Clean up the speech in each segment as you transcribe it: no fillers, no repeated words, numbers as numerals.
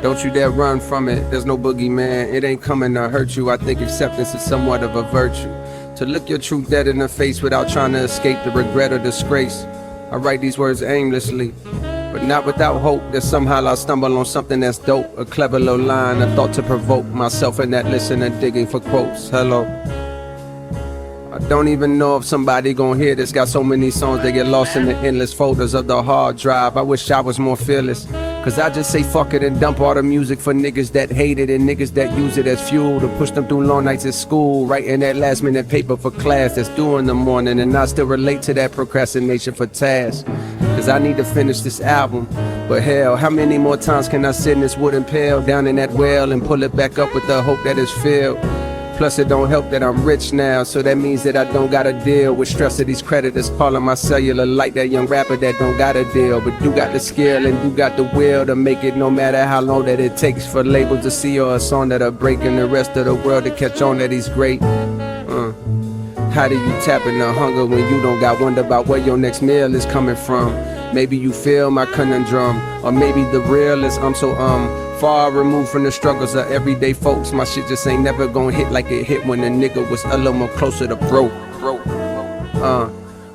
Don't you dare run from it, there's no boogeyman. It ain't coming to hurt you. I think acceptance is somewhat of a virtue. To look your truth dead in the face without trying to escape the regret or disgrace. I write these words aimlessly, but not without hope that somehow I'll stumble on something that's dope. A clever little line, a thought to provoke myself in that listener digging for quotes. Hello. I don't even know if somebody gon' hear this. Got so many songs they get lost in the endless folders of the hard drive. I wish I was more fearless, cause I just say fuck it and dump all the music for niggas that hate it and niggas that use it as fuel to push them through long nights at school, writing that last minute paper for class that's due in the morning. And I still relate to that procrastination for tasks, cause I need to finish this album. But hell, how many more times can I sit in this wooden pail down in that well and pull it back up with the hope that it's filled? Plus it don't help that I'm rich now, so that means that I don't gotta deal with stress of these creditors calling my cellular like that young rapper that don't got a deal. But you got the skill and you got the will to make it, no matter how long that it takes for labels to see or a song that'll break and the rest of the world to catch on that he's great. How do you tap in the hunger when you don't got wonder about where your next meal is coming from? Maybe you feel my conundrum, or maybe the real is I'm so far removed from the struggles of everyday folks. My shit just ain't never gonna hit like it hit when a nigga was a little more closer to broke.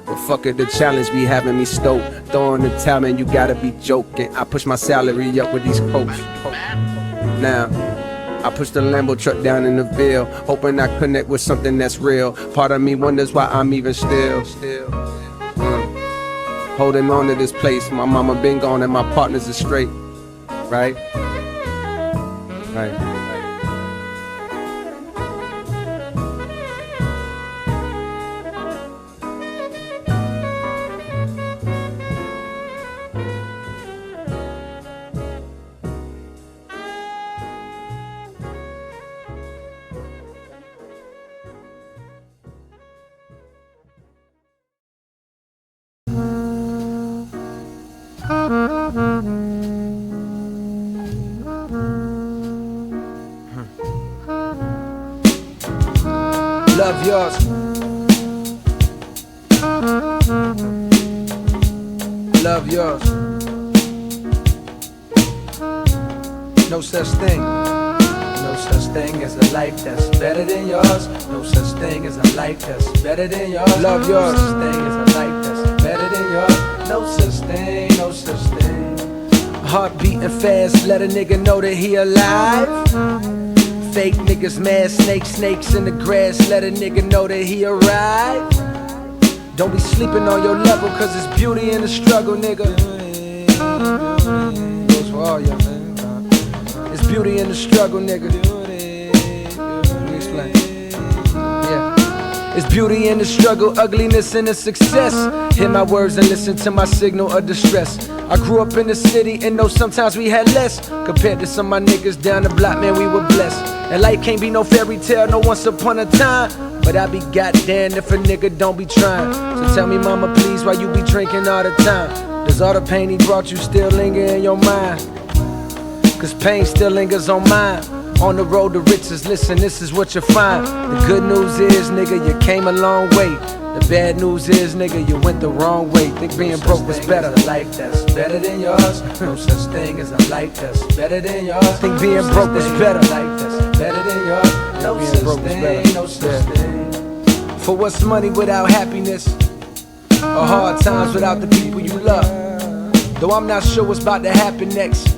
But fuck it, the challenge be having me stoked. Throwing the talent, you gotta be joking. I push my salary up with these quotes. Now I push the Lambo truck down in the Ville, hoping I connect with something that's real. Part of me wonders why I'm even still holding on to this place. My mama been gone and my partners are straight. Right? Right. Love yours. Love yours. No such thing. No such thing as a life that's better than yours. No such thing as a life that's better than yours. Love yours. No such thing as a life that's better than yours. No such thing, no such thing. Heart beating fast, let a nigga know that he alive. Fake niggas mad, snakes in the grass, let a nigga know that he arrived. Don't be sleeping on your level, cause it's beauty in the struggle, nigga. Goes for all y'all, man. It's beauty in the struggle, nigga. Let me explain. Yeah. It's beauty in the struggle, ugliness in the success. Hear my words and listen to my signal of distress. I grew up in the city and know sometimes we had less. Compared to some of my niggas down the block, man, we were blessed. And life can't be no fairy tale, no once upon a time. But I be goddamn if a nigga don't be trying. So tell me, mama, please, why you be drinking all the time? Does all the pain he brought you still linger in your mind? Cause pain still lingers on mine. On the road to riches, listen, this is what you find. The good news is, nigga, you came a long way. The bad news is, nigga, you went the wrong way. Think being broke was better. A life that's better than yours. No such thing as a life that's better than yours. Think being broke was better. A life that's better than yours. No such thing, no such thing. For what's money without happiness? Or hard times without the people you love? Though I'm not sure what's about to happen next,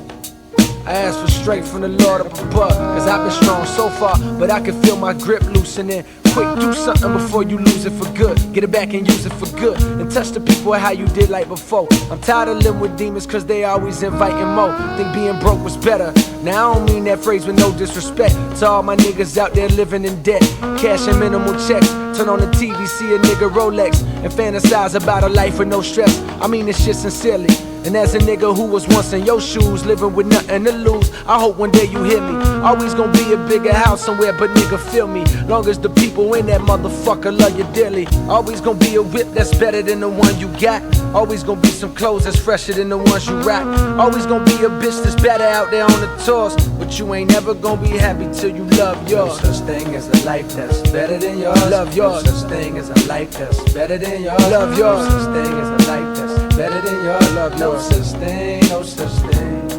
I ask for strength from the Lord up above. Cause I've been strong so far, but I can feel my grip loosening. Quick, do something before you lose it for good. Get it back and use it for good. And touch the people how you did like before. I'm tired of living with demons cause they always inviting more. Think being broke was better. Now I don't mean that phrase with no disrespect to all my niggas out there living in debt, cashing minimal checks. Turn on the TV, see a nigga Rolex, and fantasize about a life with no stress. I mean this shit sincerely. And as a nigga who was once in your shoes, living with nothing to lose, I hope one day you hear me. Always gonna be a bigger house somewhere, but nigga feel me. Long as the people in that motherfucker love you dearly. Always gonna be a whip that's better than the one you got. Always gonna be some clothes that's fresher than the ones you rock. Always gonna be a bitch that's better out there on the tours. But you ain't never gonna be happy till you love yours. No such thing as a life that's better than yours. Love yours. No such thing as a life that's better than yours. Love yours. No such thing as a life that's better than yours. Love no yours. such thing, no such thing.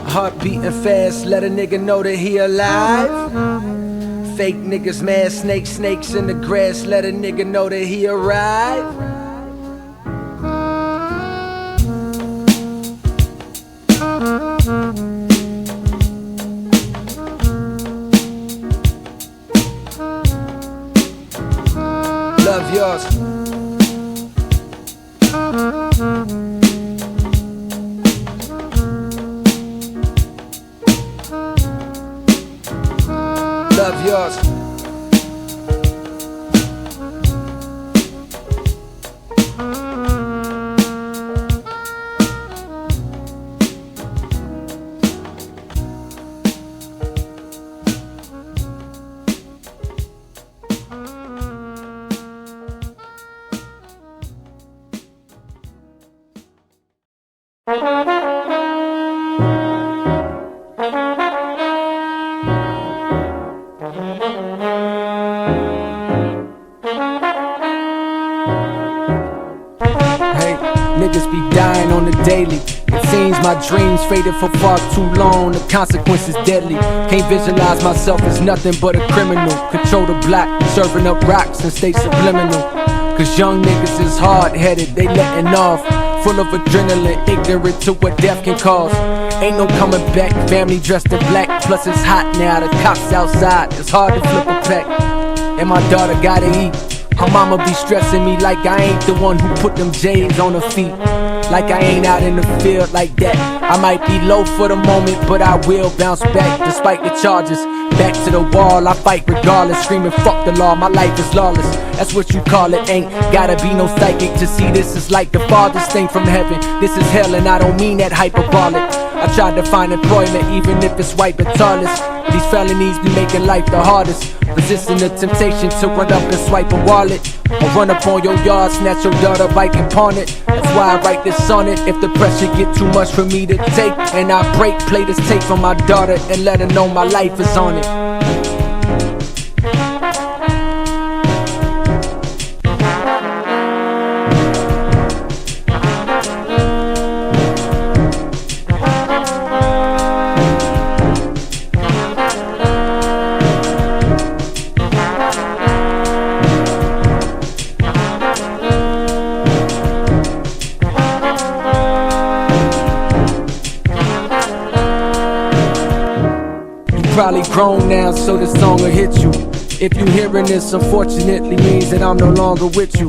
Heart beating fast, let a nigga know that he alive. Fake niggas mad, snakes in the grass, let a nigga know that he arrived. Love yours. Love yours. Niggas be dying on the daily. It seems my dreams faded for far too long. The consequences deadly. Can't visualize myself as nothing but a criminal. Control the block, serving up rocks and stay subliminal. Cause young niggas is hard-headed, they letting off. Full of adrenaline, ignorant to what death can cause. Ain't no coming back, family dressed in black. Plus it's hot now, the cops outside. It's hard to flip a pack. And my daughter gotta eat. Her mama be stressing me like I ain't the one who put them J's on her feet. Like I ain't out in the field like that. I might be low for the moment, but I will bounce back despite the charges. Back to the wall, I fight regardless. Screaming fuck the law, my life is lawless. That's what you call it, ain't gotta be no psychic to see this is like the farthest thing from heaven. This is hell and I don't mean that hyperbolic. I tried to find employment even if it's white but tallest. These felonies be making life the hardest. Resisting the temptation to run up and swipe a wallet, or run up on your yard, snatch your daughter bike and pawn it. That's why I write this sonnet. If the pressure get too much for me to take, and I break, play this tape for my daughter and let her know my life is on it. Probably grown now, so this song will hit you. If you hearing this, unfortunately means that I'm no longer with you.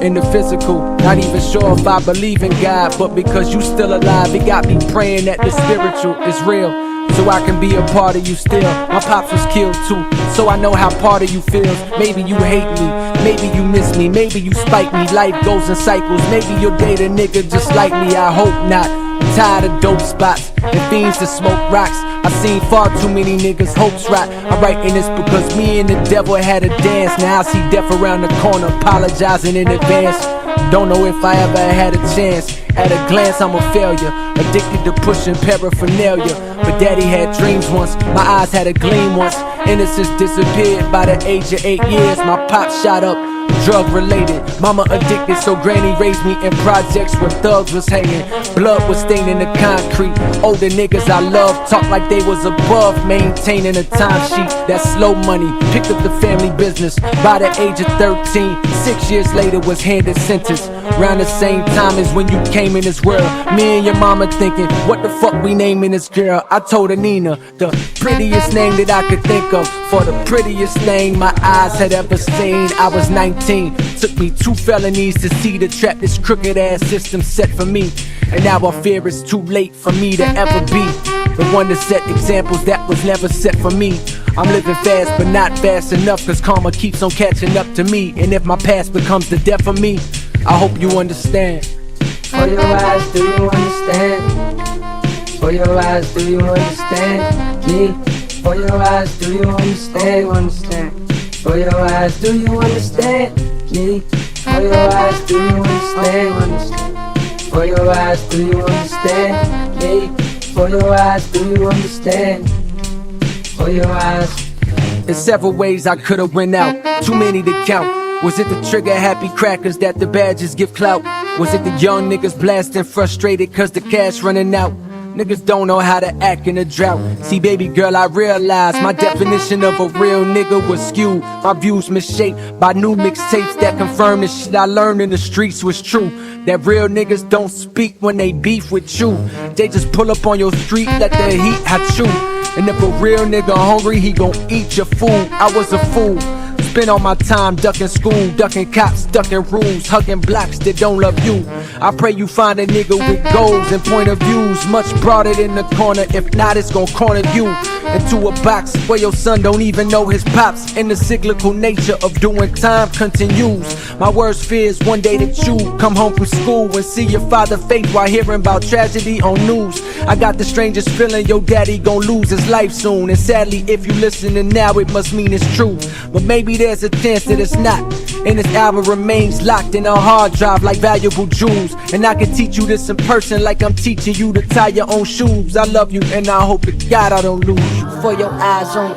In the physical, not even sure if I believe in God, but because you still alive, it got me praying that the spiritual is real, so I can be a part of you still. My pops was killed too, so I know how part of you feels. Maybe you hate me, maybe you miss me, maybe you spite me. Life goes in cycles, maybe you'll date a nigga just like me, I hope not. I'm tired of dope spots and fiends to smoke rocks. I seen far too many niggas hopes rot. I'm writing this because me and the devil had a dance. Now I see death around the corner, apologizing in advance. Don't know if I ever had a chance. At a glance I'm a failure, addicted to pushing paraphernalia. But daddy had dreams once, my eyes had a gleam once. Innocence disappeared by the age of 8 years. My pop shot up, drug related. Mama addicted, so granny raised me in projects where thugs was hanging. Blood was staining the concrete. Older niggas I love talk like they was above maintaining a timesheet. That's slow money. Picked up the family business by the age of 13. 6 years later was handed sentence. Around the same time as when you came in this world. Me and your mama thinking, what the fuck we naming this girl? I told her Nina, the prettiest name that I could think of. For the prettiest name my eyes had ever seen. I was 19. Took me 2 felonies to see the trap this crooked ass system set for me. And now I fear it's too late for me to ever be the one to set examples that was never set for me. I'm living fast but not fast enough, cause karma keeps on catching up to me. And if my past becomes the death of me, I hope you understand. For your eyes, do you understand? For your eyes, do you understand me? For your eyes, do you understand? For your eyes, do you understand me? For your eyes, do you understand? For your eyes, do you understand me? For your eyes, do you understand? For your eyes. In several ways I could've went out, too many to count. Was it the trigger happy crackers that the badges give clout? Was it the young niggas blasting frustrated cause the cash running out? Niggas don't know how to act in a drought. See baby girl, I realized my definition of a real nigga was skewed. My views misshaped by new mixtapes that confirm the shit I learned in the streets was true. That real niggas don't speak when they beef with you. They just pull up on your street, let the heat hot you. And if a real nigga hungry, he gon' eat your food. I was a fool. Spend all my time ducking school, ducking cops, ducking rules, hugging blocks that don't love you. I pray you find a nigga with goals and point of views much broader than the corner. If not, it's gon' corner you into a box where your son don't even know his pops. And the cyclical nature of doing time continues. My worst fear is one day that you come home from school and see your father face while hearing about tragedy on news. I got the strangest feeling your daddy gon' lose his life soon. And sadly, if you listening now, it must mean it's true. But maybe there's a chance that it's not. And this album remains locked in a hard drive like valuable jewels. And I can teach you this in person like I'm teaching you to tie your own shoes. I love you and I hope to God I don't lose you. For your eyes on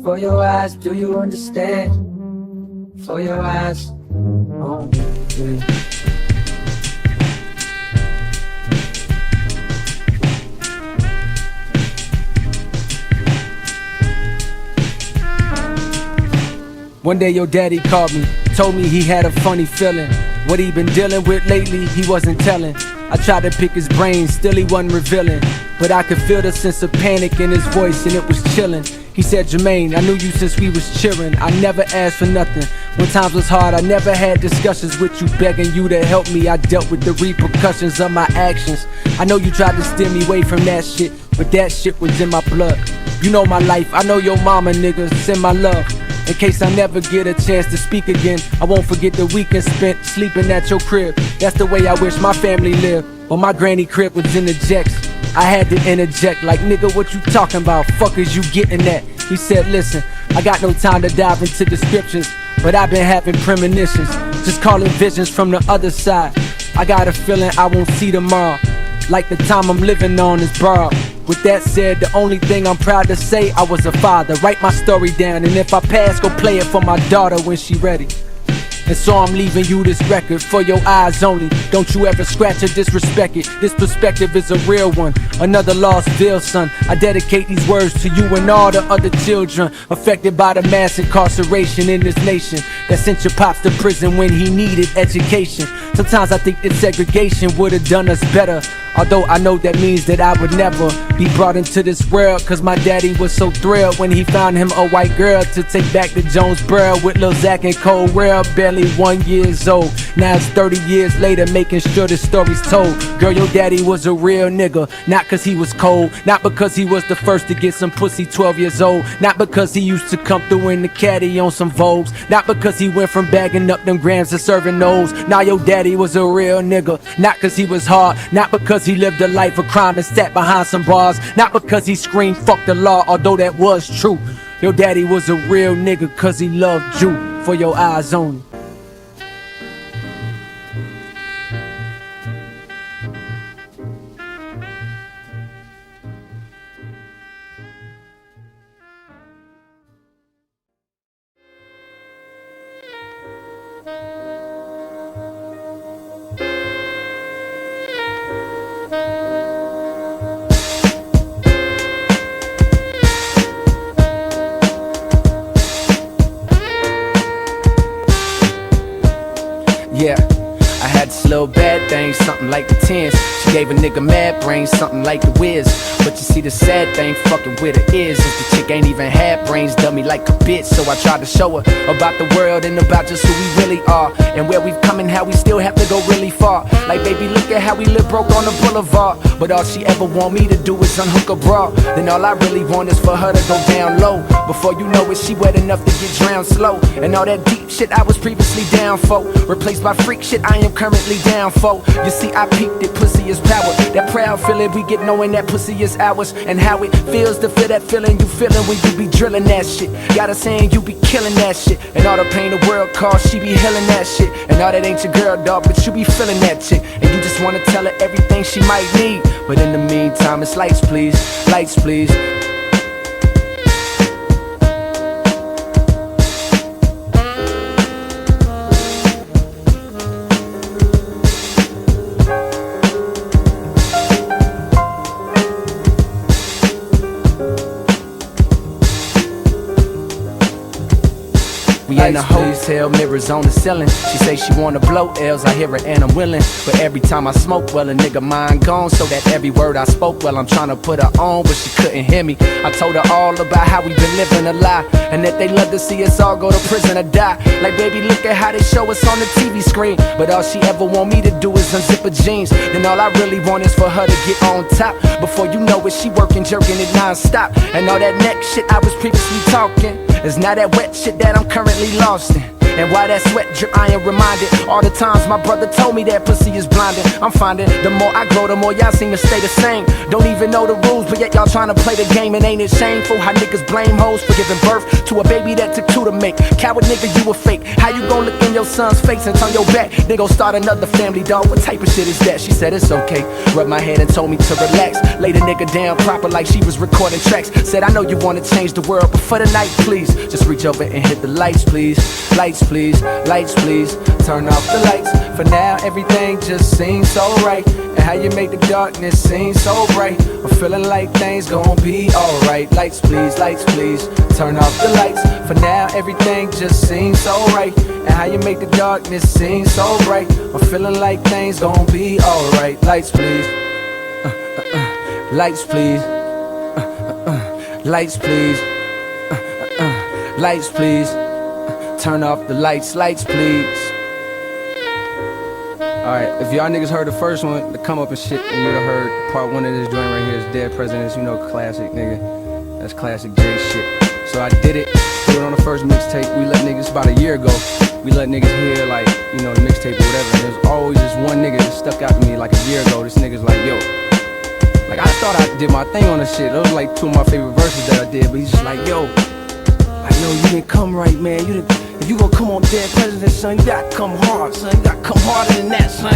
For your eyes, do you understand? For your eyes, oh, yeah. One day your daddy called me, told me he had a funny feeling. What he been dealing with lately, he wasn't telling. I tried to pick his brain, still he wasn't revealing. But I could feel the sense of panic in his voice and it was chilling. He said, Jermaine, I knew you since we was cheering. I never asked for nothing. When times was hard, I never had discussions with you, begging you to help me. I dealt with the repercussions of my actions. I know you tried to steer me away from that shit, but that shit was in my blood. You know my life, I know your mama, nigga, send my love. In case I never get a chance to speak again, I won't forget the weekend spent sleeping at your crib. That's the way I wish my family lived. When my granny crib was in the jacks, I had to interject like, nigga, what you talking about? Fuck is you getting at? He said, listen, I got no time to dive into descriptions, but I've been having premonitions, just calling visions from the other side. I got a feeling I won't see tomorrow, like the time I'm living on is borrowed. With that said, the only thing I'm proud to say, I was a father. Write my story down, and if I pass, go play it for my daughter when she ready. And so I'm leaving you this record for your eyes only. Don't you ever scratch or disrespect it. This perspective is a real one, another lost Bill, son. I dedicate these words to you and all the other children affected by the mass incarceration in this nation that sent your pops to prison when he needed education. Sometimes I think that segregation would have done us better, although I know that means that I would never be brought into this world. Cause my daddy was so thrilled when he found him a white girl to take back to Jonesboro with Lil Zach and Cole World, barely 1 year old. Now it's 30 years later, making sure this story's told. Girl, your daddy was a real nigga, not cause he was cold, not because he was the first to get some pussy 12 years old, not because he used to come through in the caddy on some Vogues, not because he went from bagging up them grams to serving those. Now your daddy was a real nigga, not cause he was hard, not because he lived a life of crime and sat behind some bars, not because he screamed fuck the law, although that was true. Your daddy was a real nigga cause he loved you. For your eyes only. Yeah, I had this little bad thing, something like the tens. She gave a nigga mad brains, something like the whiz. But you see the sad thing, fucking with her is the chick ain't even had brains, dummy like a bitch. So I tried to show her about the world and about just who we really are, and where we've come and how we still have to go really far. Like baby, look at how we live broke on the boulevard. But all she ever want me to do is unhook a bra. Then all I really want is for her to go down low. Before you know it, she wet enough to get drowned slow. And all that deep shit I was previously down for, replaced by freak shit I am currently down for. You see, I peaked it, pussy is power. That proud feeling we get knowing that pussy is ours. And how it feels to feel that feeling you feeling when you be drilling that shit. Got her saying you be killing that shit. And all the pain the world caused, she be healing that shit. And all that ain't your girl, dog, but you be feeling that chick. And you just wanna tell her everything she might need. But in the meantime, it's lights please, lights please. We in the hotel, mirrors on the ceiling. She say she wanna blow L's, I hear her and I'm willing. But every time I smoke, well a nigga mind gone. So that every word I spoke, well I'm tryna put her on, but she couldn't hear me. I told her all about how we been living a lie, and that they love to see us all go to prison or die. Like baby, look at how they show us on the TV screen. But all she ever want me to do is unzip her jeans. Then all I really want is for her to get on top. Before you know it, she working, jerking it non-stop. And all that neck shit I was previously talking is now that wet shit that I'm currently lost in. And why that sweat drip, I am reminded all the times my brother told me that pussy is blinding. I'm finding the more I grow, the more y'all seem to stay the same. Don't even know the rules, but yet y'all trying to play the game. And ain't it shameful how niggas blame hoes for giving birth to a baby that took two to make? Coward nigga, you a fake. How you gon' look in your son's face and turn your back? They gon' start another family, dog. What type of shit is that? She said it's okay. Rubbed my head and told me to relax. Laid the nigga down proper like she was recording tracks. Said I know you wanna change the world, but for the night, please just reach over and hit the lights, please. Lights, please. Lights, please. Turn off the lights. For now, everything just seems so right. And how you make the darkness seem so bright. I'm feeling like things gon' be alright. Lights, please. Lights, please. Turn off the lights. For now, everything just seems so right. And how you make the darkness seem so bright. I'm feeling like things gon' be alright. Lights, please. Lights, please. Lights, please. Lights, please. Turn off the lights, lights please. Alright, if y'all niggas heard the first one, the come up and shit, and you'd have heard part one of this joint right here is Dead Presidents, you know, classic nigga. That's classic J shit. So I did it on the first mixtape. We let niggas, about a year ago, we let niggas hear like, you know, the mixtape or whatever. And there's always this one nigga that stuck out to me like a year ago. This nigga's like, yo. Like I thought I did my thing on this shit. Those were like two of my favorite verses that I did, but he's just like, yo. Like, no, you didn't come right, man. If you gon' come on Dead Presidents, son, you gotta come hard, son. You gotta come harder than that, son.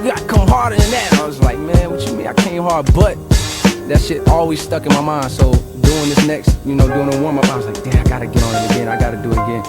You gotta come harder than that. I was like, man, what you mean I came hard? But that shit always stuck in my mind. So doing this next, you know, doing a warm-up, I was like, damn, I gotta get on it again. I gotta do it again.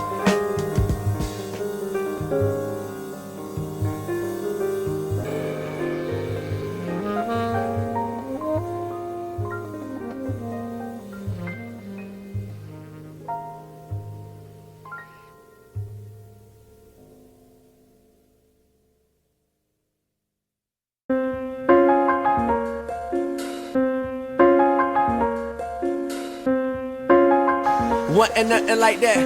Wasn't nothing like that,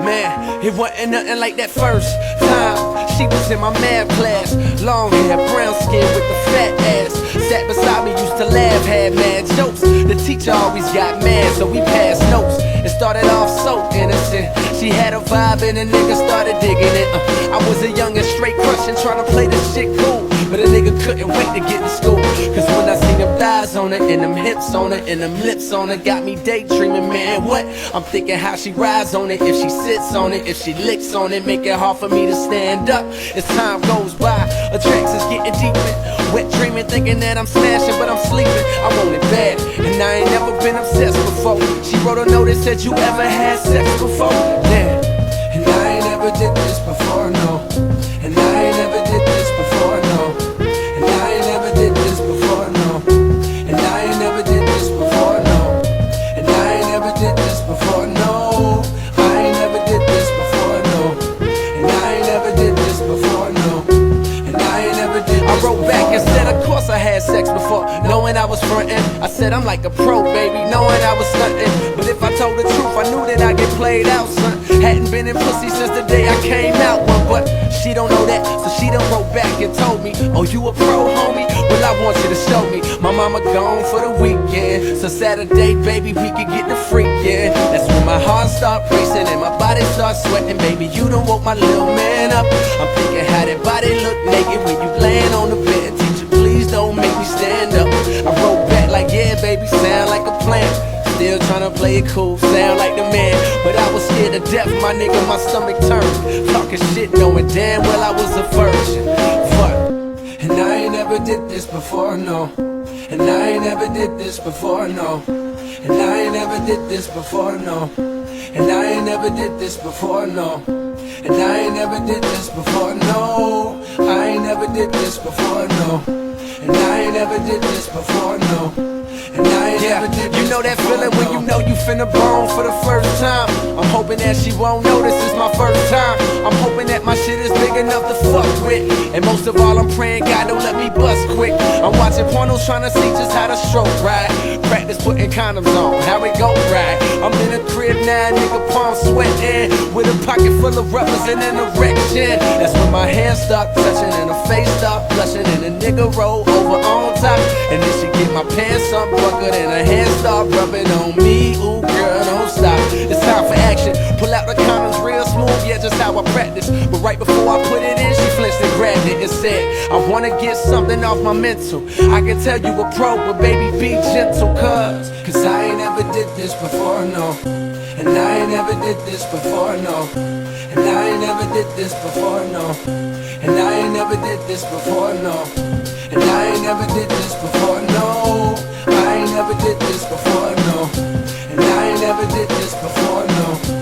man. It wasn't nothing like that first time. She was in my math class, long hair, brown skin with the fat ass. Sat beside me, used to laugh, had mad jokes. The teacher always got mad, so we passed notes. It started off so innocent. She had a vibe and a nigga started digging it. I was a young and straight crushing, trying to play this shit cool. But a nigga couldn't wait to get in school. Cause when I seen them thighs on her, and them hips on her, and them lips on her got me daydreaming, man. What? I'm thinking how she rides on it, if she sits on it, if she licks on it, make it hard for me to stand up. As time goes by, the tracks is getting deeper. Wet dreaming, thinking that I'm smashing, but I'm sleeping. I want it bad, and I ain't never been obsessed before. She wrote a note that said, you ever had sex before? Damn. And I ain't never did this before, no. And I ain't never did this before, no. And I ain't never did this before, no. And I ain't never did this before, no. And I ain't never did this before, no. I ain't never did this before, no. And I ain't never did this before, no. And I ain't never did this. I wrote back and said, of course I had sex before, knowing I was frontin'. I said I'm like a pro, baby, knowing I was stuntin'. But if I told the truth, I knew that I'd get played out, son. Hadn't been in pussy since the day I came out one, but she don't know that, so she done wrote back and told me, oh, you a pro, homie? Well, I want you to show me. My mama gone for the weekend, so Saturday, baby, we could get the freakin'. That's when my heart start racing and my body starts sweating. Baby, you done woke my little man up. I'm thinking how that body look naked when you laying on the bed. Teacher, please don't make me stand up. I wrote back like, yeah, baby, sound like a plan. Still tryna play it cool, sound like the man. But I was scared to death, my nigga, my stomach turned. Talking shit, knowing damn well I was a virgin. Fuck. And I ain't never did this before, no. And I ain't never did this before, no. And I ain't never did this before, no. And I ain't never did this before, no. And I ain't never did this before, no. I ain't never did this before, no. And I ain't never did this before, no. And I ain't never did this. You know that feeling when you know you finna bone for the first time. I'm hoping that she won't know this is my first time. I'm hoping that my shit is big enough to fuck with. And most of all, I'm praying God don't let me bust quick. I'm watching pornos trying to see just how to stroke ride. Practice putting condoms on, how it go right. I'm in a crib now, nigga, palm sweating, with a pocket full of rubbers and an erection. That's when my hands start touching and her face start blushing, and the nigga roll over on top. And then she get my pants unbuckled and her hands start rubbing on me. Ooh, girl, don't stop. It's time for action. Pull out the condoms real smooth, yeah, just how I practice. But right before I put it in, she flinched and grabbed it and said, I wanna get something off my mental. I can tell you a pro, but baby, be gentle, Cause I ain't never did this before, no. And I ain't never did this before, no. And I ain't never did this before, no. And I ain't never did this before, no. And I ain't never did this before, no. I ain't never did this before, no. And I ain't never did this before, no.